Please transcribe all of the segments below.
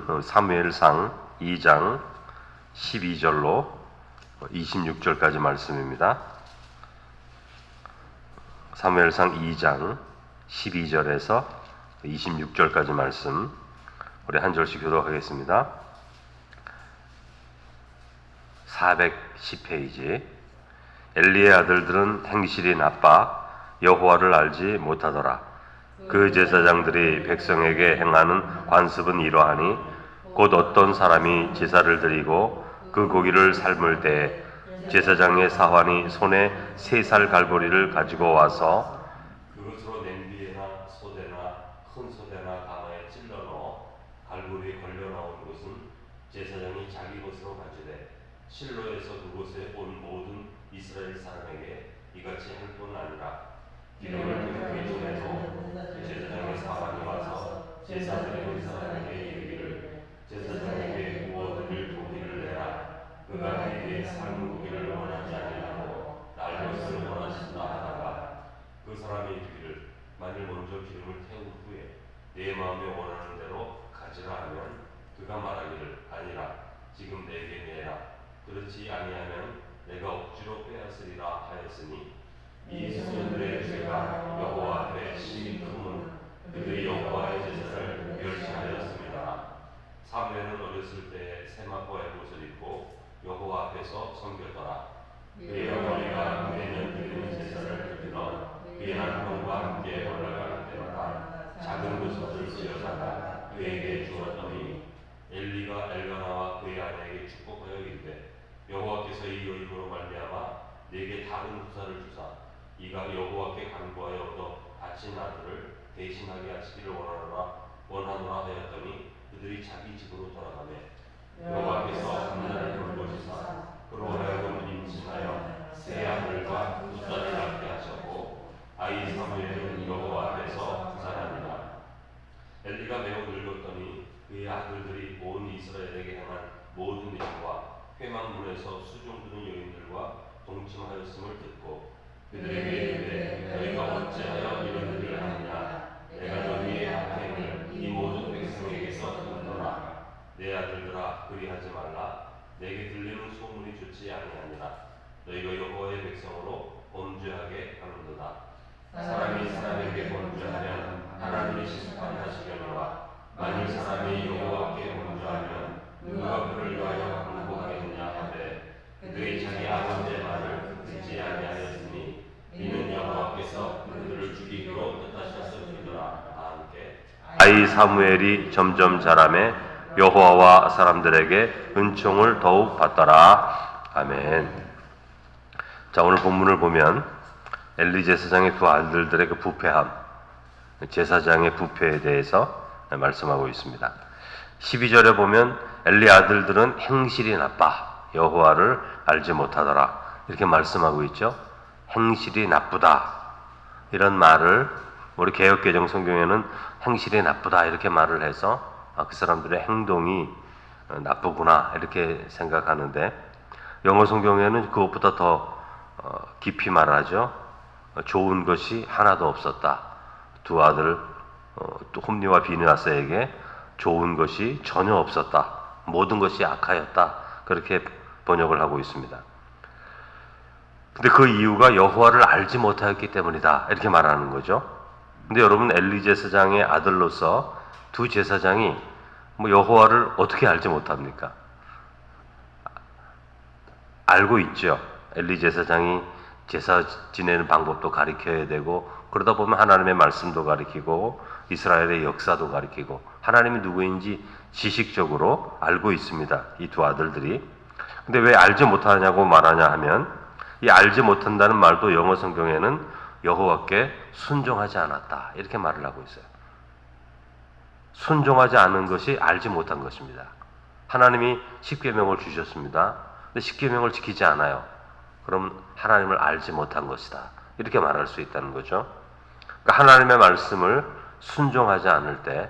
사무엘상 2장 12절로 26절까지 말씀입니다. 사무엘상 2장 12절에서 26절까지 말씀, 우리 한 절씩 교독하겠습니다. 410페이지. 엘리의 아들들은 행실이 나빠 여호와를 알지 못하더라. 그 제사장들이 백성에게 행하는 관습은 이러하니 곧 어떤 사람이 제사를 드리고 그 고기를 삶을 때 제사장의 사환이 손에 3살 갈보리를 가지고 와서 그것으로 냄비에나 소대나 큰 소대나 가마에 찔러 넣어 갈보리에 걸려 나온 것은 제사장이 자기 것으로 가지되 실로에서 그곳에 온 모든 이스라엘 사람에게 이같이 할 뿐 아니라 기름을 붓기 전에도 제사장의 사환이 와서 제사 드리는 사람에게 이르기를 제사장에게 구워드릴 고기를 내라. 그가 그에게 삶은 고기를 원하지 아니하고 날 것을 원하신다 하다가 그 사람이 이르기를 만일 먼저 기름을 태운 후에 내 마음에 원하는 대로 가지라 하면 그가 말하기를 아니라 지금 내게 내라. 그렇지 아니하면 내가 억지로 빼앗으리라 하였으니 이 소년들의 죄가 여호와 앞에 심히 크면 그들이 여호와의 제사를 멸시하였습니다. 사무엘은 어렸을 때에 세마포 에봇을 입고 여호와 앞에서 섬겼더라. 그의 어머니가 매년 드리는 제사를 드리러 그의 남편과 함께 올라가는 때마다 작은 그릇을 지어다가 그에게 주었더니 엘리가 엘가나와 그의 아내에게 축복하여 이르되 여호와께서 이 여인으로 말미암아 내게 다른 후사를 주사 이가 여호와께 간구하여 얻어 바친 아들을 대신하게 하시기를 원하노라 하였더니 그들이 자기 집으로 돌아가매 여호와께서 한날을 돌보시사 그로 하여금 임신하여 세 아들과 두 딸을 낳게 하셨고 아이 사무엘은 여호와 앞에서 부산하니라. 엘리가 매우 늙었더니 그의 아들들이 온 이스라엘에게 행한 모든 일과 회막문에서 수종 두는 여인들과 동침하였음을 듣고 그들에게 이르되 너희가 어찌하여 이런 일을 하느냐. 내가 너희의 악행을 이 모든 백성에게서 듣노라. 내 아들들아 그리하지 말라. 내게 들리는 소문이 좋지 아니하니라. 너희가 여호와의 백성으로 범죄하게 하는도다. 사람이 사람에게 범죄하면 하나님이 심판하시려니와 만일 사람이 여호와께 범죄하면 누가 그를 위하여 항복하겠느냐 하되 그들이 자기 아버지의 말을 듣지 아니하였으니 이는 여호와께서 그들을 죽이기로 뜻하셨음이더라. 함께 아이 사무엘이 점점 자라매 여호와와 사람들에게 은총을 더욱 받더라. 아멘. 자, 오늘 본문을 보면 엘리 제사장의 두 아들들의 그 부패함, 제사장의 부패에 대해서 말씀하고 있습니다. 12절에 보면 엘리 아들들은 행실이 나빠 여호와를 알지 못하더라 이렇게 말씀하고 있죠. 행실이 나쁘다 이런 말을 우리 개역개정 성경에는 행실이 나쁘다 이렇게 말을 해서 그 사람들의 행동이 나쁘구나 이렇게 생각하는데 영어 성경에는 그것보다 더 깊이 말하죠. 좋은 것이 하나도 없었다. 두 아들 또 홈리와 비느하스에게 좋은 것이 전혀 없었다. 모든 것이 악하였다. 그렇게 번역을 하고 있습니다. 근데 그 이유가 여호와를 알지 못하였기 때문이다. 이렇게 말하는 거죠. 근데 여러분 엘리 제사장의 아들로서 두 제사장이 여호와를 어떻게 알지 못합니까? 알고 있죠. 엘리 제사장이 제사 지내는 방법도 가르쳐야 되고 그러다 보면 하나님의 말씀도 가르치고 이스라엘의 역사도 가르치고 하나님이 누구인지 지식적으로 알고 있습니다. 이 두 아들들이. 근데 왜 알지 못하냐고 말하냐 하면 이 알지 못한다는 말도 영어 성경에는 여호와께 순종하지 않았다 이렇게 말을 하고 있어요. 순종하지 않은 것이 알지 못한 것입니다. 하나님이 십계명을 주셨습니다. 근데 십계명을 지키지 않아요. 그럼 하나님을 알지 못한 것이다 이렇게 말할 수 있다는 거죠. 그러니까 하나님의 말씀을 순종하지 않을 때,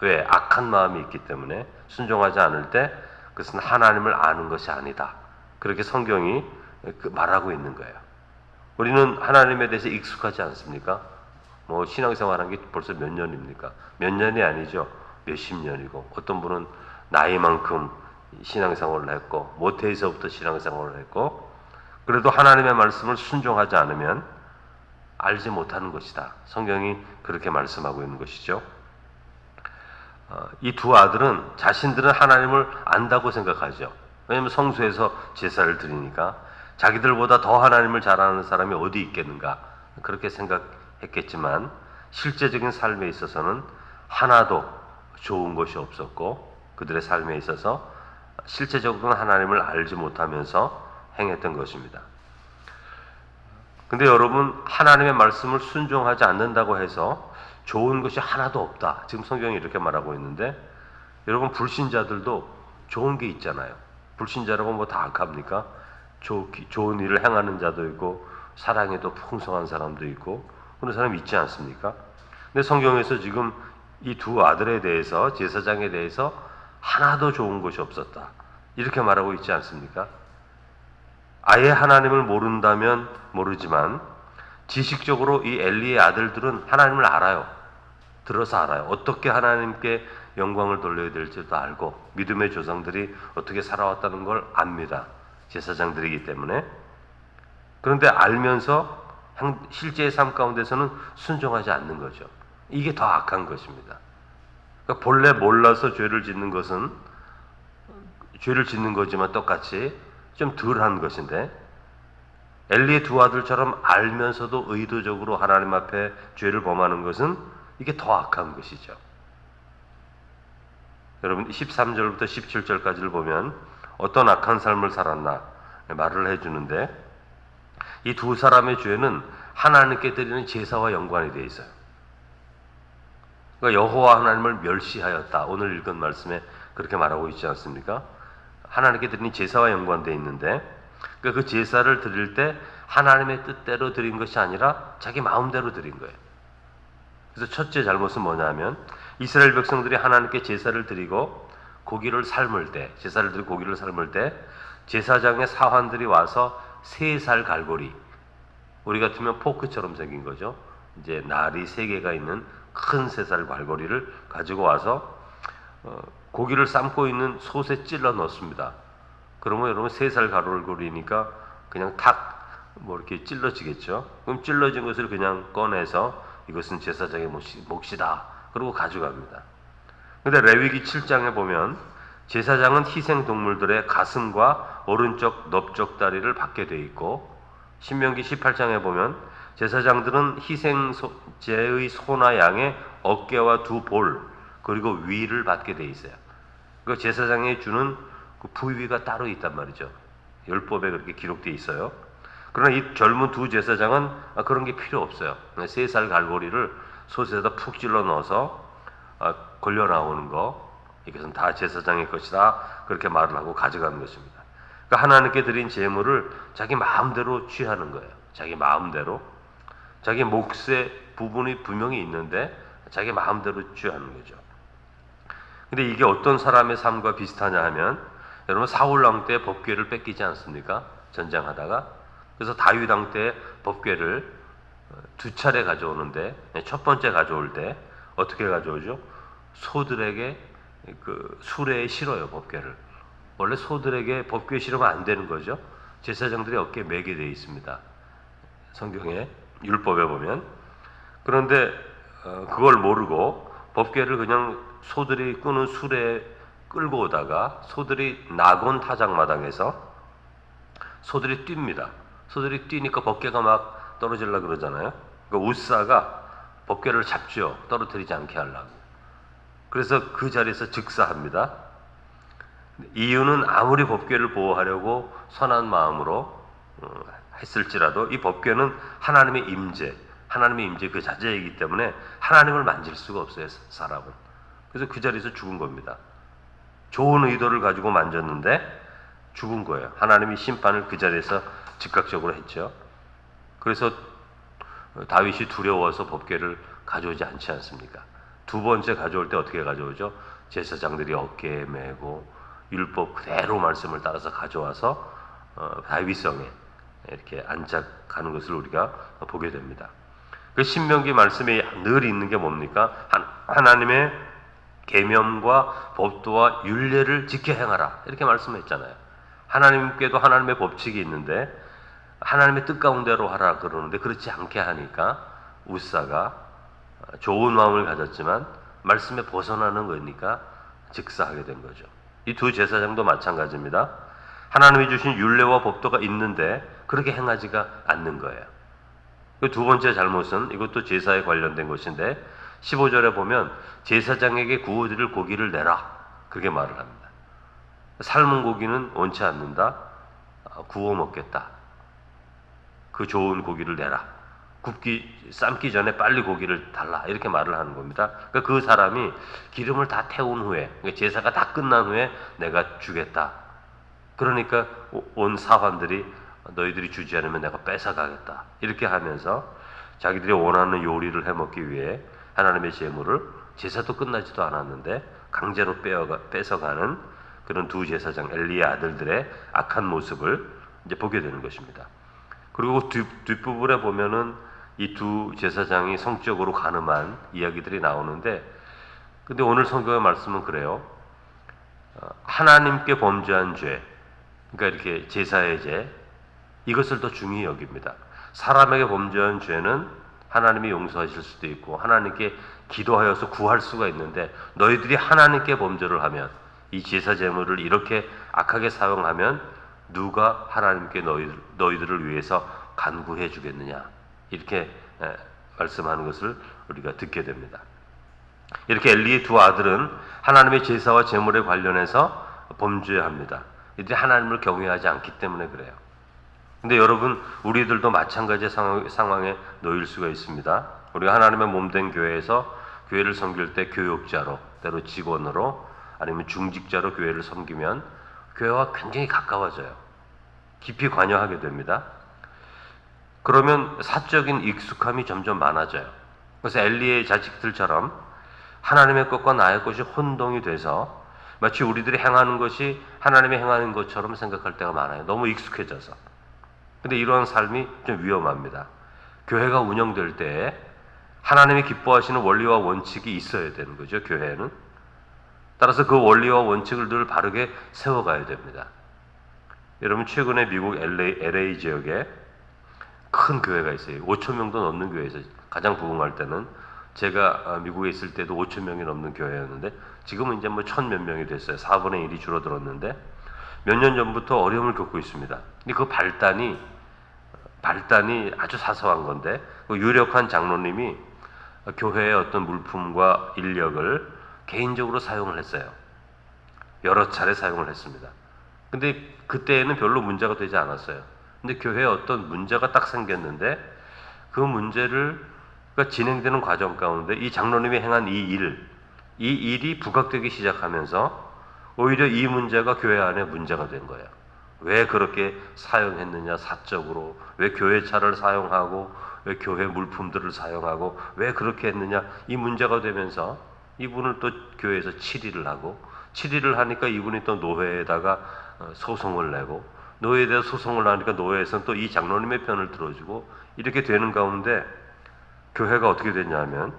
왜? 악한 마음이 있기 때문에 순종하지 않을 때 그것은 하나님을 아는 것이 아니다. 그렇게 성경이 말하고 있는 거예요. 우리는 하나님에 대해서 익숙하지 않습니까? 신앙생활 한 게 벌써 몇 년입니까? 몇 년이 아니죠. 몇십 년이고, 어떤 분은 나이만큼 신앙생활을 했고 모태에서부터 신앙생활을 했고 그래도 하나님의 말씀을 순종하지 않으면 알지 못하는 것이다. 성경이 그렇게 말씀하고 있는 것이죠. 이 두 아들은 자신들은 하나님을 안다고 생각하죠. 왜냐하면 성소에서 제사를 드리니까 자기들보다 더 하나님을 잘 아는 사람이 어디 있겠는가 그렇게 생각했겠지만 실제적인 삶에 있어서는 하나도 좋은 것이 없었고 그들의 삶에 있어서 실제적으로는 하나님을 알지 못하면서 행했던 것입니다. 근데 여러분, 하나님의 말씀을 순종하지 않는다고 해서 좋은 것이 하나도 없다. 지금 성경이 이렇게 말하고 있는데 여러분, 불신자들도 좋은 게 있잖아요. 불신자라고 뭐 다 악합니까? 좋은 일을 행하는 자도 있고 사랑에도 풍성한 사람도 있고 그런 사람이 있지 않습니까? 근데 성경에서 지금 이 두 아들에 대해서 제사장에 대해서 하나도 좋은 것이 없었다. 이렇게 말하고 있지 않습니까? 아예 하나님을 모른다면 모르지만 지식적으로 이 엘리의 아들들은 하나님을 알아요. 들어서 알아요. 어떻게 하나님께 영광을 돌려야 될지도 알고 믿음의 조상들이 어떻게 살아왔다는 걸 압니다. 제사장들이기 때문에. 그런데 알면서 실제의 삶 가운데서는 순종하지 않는 거죠. 이게 더 악한 것입니다. 그러니까 본래 몰라서 죄를 짓는 것은 죄를 짓는 거지만 똑같이 좀 덜한 것인데 엘리의 두 아들처럼 알면서도 의도적으로 하나님 앞에 죄를 범하는 것은 이게 더 악한 것이죠. 여러분 13절부터 17절까지를 보면 어떤 악한 삶을 살았나 말을 해주는데 이 두 사람의 죄는 하나님께 드리는 제사와 연관이 되어 있어요. 그러니까 여호와 하나님을 멸시하였다. 오늘 읽은 말씀에 그렇게 말하고 있지 않습니까? 하나님께 드리는 제사와 연관되어 있는데 그러니까 그 제사를 드릴 때 하나님의 뜻대로 드린 것이 아니라 자기 마음대로 드린 거예요. 그래서 첫째 잘못은 뭐냐면 이스라엘 백성들이 하나님께 제사를 드리고 고기를 삶을 때 제사를 드리고 고기를 삶을 때 제사장의 사환들이 와서 3살 갈고리 우리 같으면 포크처럼 생긴 거죠. 이제 날이 3개가 있는 큰 3살 갈고리를 가지고 와서 고기를 삶고 있는 솥에 찔러 넣습니다. 그러면 여러분 3살 갈고리니까 그냥 탁 뭐 이렇게 찔러지겠죠. 그럼 찔러진 것을 그냥 꺼내서 이것은 제사장의 몫이다. 그러고 가져갑니다. 근데 레위기 7장에 보면 제사장은 희생 동물들의 가슴과 오른쪽 넓적다리를 받게 돼 있고 신명기 18장에 보면 제사장들은 희생제의 소나 양의 어깨와 2볼 그리고 위를 받게 돼 있어요. 그 제사장이 주는 그 부위가 따로 있단 말이죠. 율법에 그렇게 기록되어 있어요. 그러나 이 젊은 두 제사장은 그런 게 필요 없어요. 3살 갈고리를 솥에다 푹 찔러 넣어서 걸려 나오는 거 이것은 다 제사장의 것이다. 그렇게 말을 하고 가져가는 것입니다. 그러니까 하나님께 드린 제물을 자기 마음대로 취하는 거예요. 자기 마음대로. 자기 몫의 부분이 분명히 있는데 자기 마음대로 취하는 거죠. 근데 이게 어떤 사람의 삶과 비슷하냐 하면 여러분 사울 왕 때 법궤를 뺏기지 않습니까? 전쟁하다가. 그래서 다윗 왕 때 법궤를 2차례 가져오는데 첫 번째 가져올 때 어떻게 가져오죠? 소들에게 그 수레에 실어요. 법궤를. 원래 소들에게 법궤에 실으면 안 되는 거죠. 제사장들이 어깨에 매게 되어 있습니다. 성경에 율법에 보면. 그런데 그걸 모르고 법궤를 그냥 소들이 끄는 수레에 끌고 오다가 소들이 낙원 타작마당에서 소들이 뜁니다. 소들이 뛰니까 법궤가 막 떨어지려고 그러잖아요. 그러니까 웃사가 법궤를 잡죠. 떨어뜨리지 않게 하려고. 그래서 그 자리에서 즉사합니다. 이유는 아무리 법궤를 보호하려고 선한 마음으로 했을지라도 이 법궤는 하나님의 임재 그 자체이기 때문에 하나님을 만질 수가 없어요. 사람은. 그래서 그 자리에서 죽은 겁니다. 좋은 의도를 가지고 만졌는데 죽은 거예요. 하나님이 심판을 그 자리에서 즉각적으로 했죠. 그래서 다윗이 두려워서 법궤를 가져오지 않지 않습니까? 두 번째 가져올 때 어떻게 가져오죠? 제사장들이 어깨에 메고 율법 그대로 말씀을 따라서 가져와서 다윗성에 이렇게 안착하는 것을 우리가 보게 됩니다. 그 신명기 말씀에 늘 있는 게 뭡니까? 하나님의 계명과 법도와 율례를 지켜 행하라 이렇게 말씀했잖아요. 하나님께도 하나님의 법칙이 있는데 하나님의 뜻 가운데로 하라 그러는데 그렇지 않게 하니까 우사가 좋은 마음을 가졌지만 말씀에 벗어나는 거니까 즉사하게 된 거죠. 이 두 제사장도 마찬가지입니다. 하나님이 주신 율례와 법도가 있는데 그렇게 행하지가 않는 거예요. 두 번째 잘못은 이것도 제사에 관련된 것인데 15절에 보면 제사장에게 구워드릴 고기를 내라 그렇게 말을 합니다. 삶은 고기는 원치 않는다. 구워 먹겠다. 그 좋은 고기를 내라. 삶기 전에 빨리 고기를 달라 이렇게 말을 하는 겁니다. 그러니까 그 사람이 기름을 다 태운 후에 그러니까 제사가 다 끝난 후에 내가 주겠다. 그러니까 온 사환들이 너희들이 주지 않으면 내가 뺏어가겠다 이렇게 하면서 자기들이 원하는 요리를 해먹기 위해 하나님의 제물을 제사도 끝나지도 않았는데 강제로 뺏어가는 그런 두 제사장 엘리의 아들들의 악한 모습을 이제 보게 되는 것입니다. 그리고 뒷부분에 보면은 이 두 제사장이 성적으로 간음한 이야기들이 나오는데 근데 오늘 성경의 말씀은 그래요. 하나님께 범죄한 죄 그러니까 이렇게 제사의 죄 이것을 더 중히 여깁니다. 사람에게 범죄한 죄는 하나님이 용서하실 수도 있고 하나님께 기도하여서 구할 수가 있는데 너희들이 하나님께 범죄를 하면 이 제사 제물을 이렇게 악하게 사용하면 누가 하나님께 너희들을 위해서 간구해 주겠느냐 이렇게 말씀하는 것을 우리가 듣게 됩니다. 이렇게 엘리의 두 아들은 하나님의 제사와 제물에 관련해서 범죄합니다. 이들이 하나님을 경외하지 않기 때문에 그래요. 근데 여러분 우리들도 마찬가지의 상황에 놓일 수가 있습니다. 우리가 하나님의 몸된 교회에서 교회를 섬길 때 교육자로 때로 직원으로 아니면 중직자로 교회를 섬기면 교회와 굉장히 가까워져요. 깊이 관여하게 됩니다. 그러면 사적인 익숙함이 점점 많아져요. 그래서 엘리의 자식들처럼 하나님의 것과 나의 것이 혼동이 돼서 마치 우리들이 행하는 것이 하나님이 행하는 것처럼 생각할 때가 많아요. 너무 익숙해져서. 근데 이러한 삶이 좀 위험합니다. 교회가 운영될 때 하나님이 기뻐하시는 원리와 원칙이 있어야 되는 거죠. 교회는. 따라서 그 원리와 원칙을 늘 바르게 세워가야 됩니다. 여러분 최근에 미국 LA 지역에 큰 교회가 있어요. 5천 명도 넘는 교회에서 가장 부흥할 때는 제가 미국에 있을 때도 5천 명이 넘는 교회였는데 지금은 이제 뭐 1,000 몇 명이 됐어요. 4분의 1이 줄어들었는데 몇 년 전부터 어려움을 겪고 있습니다. 근데 그 발단이 아주 사소한 건데 그 유력한 장로님이 교회의 어떤 물품과 인력을 개인적으로 사용을 했어요. 여러 차례 사용을 했습니다. 근데 그때에는 별로 문제가 되지 않았어요. 근데 교회에 어떤 문제가 딱 생겼는데 그 문제를 진행되는 과정 가운데 이 장로님이 행한 이 일이 부각되기 시작하면서 오히려 이 문제가 교회 안에 문제가 된 거예요. 왜 그렇게 사용했느냐 사적으로 왜 교회 차를 사용하고 왜 교회 물품들을 사용하고 왜 그렇게 했느냐 이 문제가 되면서 이분을 또 교회에서 질의를 하니까 이분이 또 노회에다가 소송을 내고 노회에 대해서 소송을 하니까 노회에서는 또 이 장로님의 편을 들어주고 이렇게 되는 가운데 교회가 어떻게 됐냐면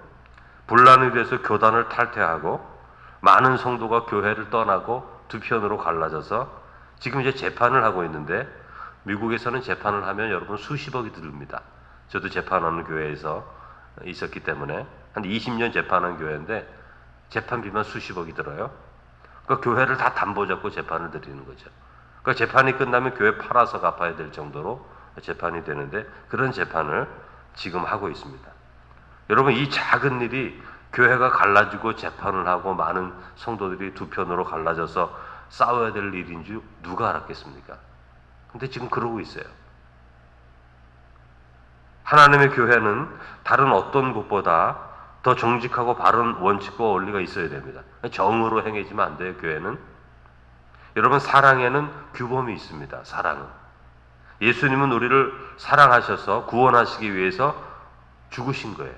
분란이 돼서 교단을 탈퇴하고 많은 성도가 교회를 떠나고 두 편으로 갈라져서 지금 이제 재판을 하고 있는데 미국에서는 재판을 하면 여러분 수십억이 듭니다. 저도 재판하는 교회에서 있었기 때문에 한 20년 재판한 교회인데 재판비만 수십억이 들어요. 그러니까 교회를 다 담보 잡고 재판을 드리는 거죠. 그러니까 재판이 끝나면 교회 팔아서 갚아야 될 정도로 재판이 되는데 그런 재판을 지금 하고 있습니다. 여러분 이 작은 일이 교회가 갈라지고 재판을 하고 많은 성도들이 두 편으로 갈라져서 싸워야 될 일인 줄 누가 알았겠습니까? 근데 지금 그러고 있어요. 하나님의 교회는 다른 어떤 곳보다 더 정직하고 바른 원칙과 원리가 있어야 됩니다. 정으로 행해지면 안 돼요, 교회는. 여러분, 사랑에는 규범이 있습니다. 사랑은. 예수님은 우리를 사랑하셔서 구원하시기 위해서 죽으신 거예요.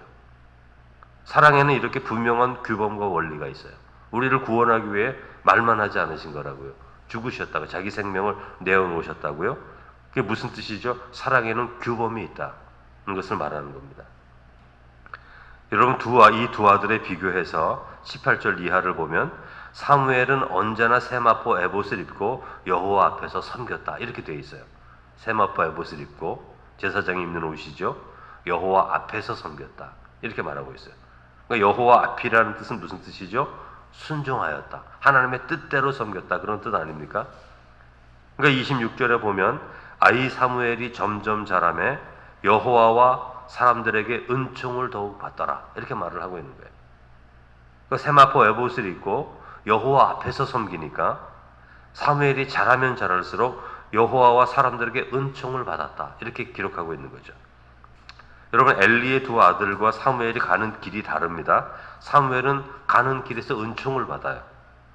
사랑에는 이렇게 분명한 규범과 원리가 있어요. 우리를 구원하기 위해 말만 하지 않으신 거라고요. 죽으셨다고, 자기 생명을 내어놓으셨다고요. 그게 무슨 뜻이죠? 사랑에는 규범이 있다. 이런 것을 말하는 겁니다. 여러분, 이 두 아들에 비교해서 18절 이하를 보면 사무엘은 언제나 세마포 에봇을 입고 여호와 앞에서 섬겼다 이렇게 되어 있어요. 세마포 에봇을 입고 제사장이 입는 옷이죠. 여호와 앞에서 섬겼다 이렇게 말하고 있어요. 그러니까 여호와 앞이라는 뜻은 무슨 뜻이죠? 순종하였다. 하나님의 뜻대로 섬겼다 그런 뜻 아닙니까? 그러니까 26절에 보면 아이 사무엘이 점점 자라매 여호와와 사람들에게 은총을 더욱 받더라 이렇게 말을 하고 있는 거예요. 그 세마포 에봇을 입고 여호와 앞에서 섬기니까 사무엘이 자라면 자랄수록 여호와와 사람들에게 은총을 받았다 이렇게 기록하고 있는 거죠. 여러분 엘리의 두 아들과 사무엘이 가는 길이 다릅니다. 사무엘은 가는 길에서 은총을 받아요.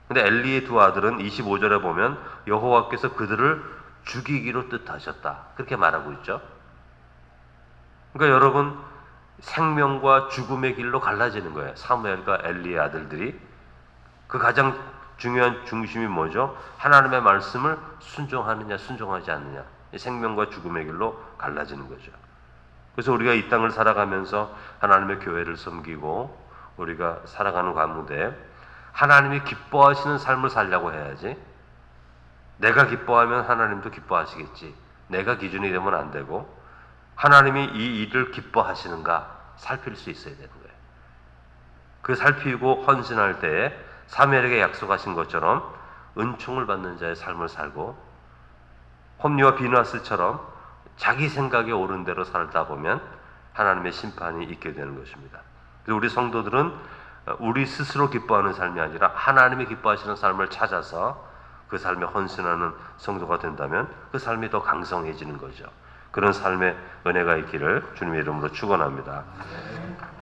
근데 엘리의 두 아들은 25절에 보면 여호와께서 그들을 죽이기로 뜻하셨다 그렇게 말하고 있죠. 그러니까 여러분 생명과 죽음의 길로 갈라지는 거예요. 사무엘과 엘리의 아들들이. 그 가장 중요한 중심이 뭐죠? 하나님의 말씀을 순종하느냐 순종하지 않느냐. 생명과 죽음의 길로 갈라지는 거죠. 그래서 우리가 이 땅을 살아가면서 하나님의 교회를 섬기고 우리가 살아가는 가운데 하나님이 기뻐하시는 삶을 살려고 해야지. 내가 기뻐하면 하나님도 기뻐하시겠지. 내가 기준이 되면 안 되고 하나님이 이 일을 기뻐하시는가 살필 수 있어야 되는 거예요. 그 살피고 헌신할 때에 사무엘에게 약속하신 것처럼 은총을 받는 자의 삶을 살고 홈리와 비누아스처럼 자기 생각에 옳은 대로 살다 보면 하나님의 심판이 있게 되는 것입니다. 그래서 우리 성도들은 우리 스스로 기뻐하는 삶이 아니라 하나님이 기뻐하시는 삶을 찾아서 그 삶에 헌신하는 성도가 된다면 그 삶이 더 강성해지는 거죠. 그런 삶의 은혜가 있기를 주님의 이름으로 축원합니다.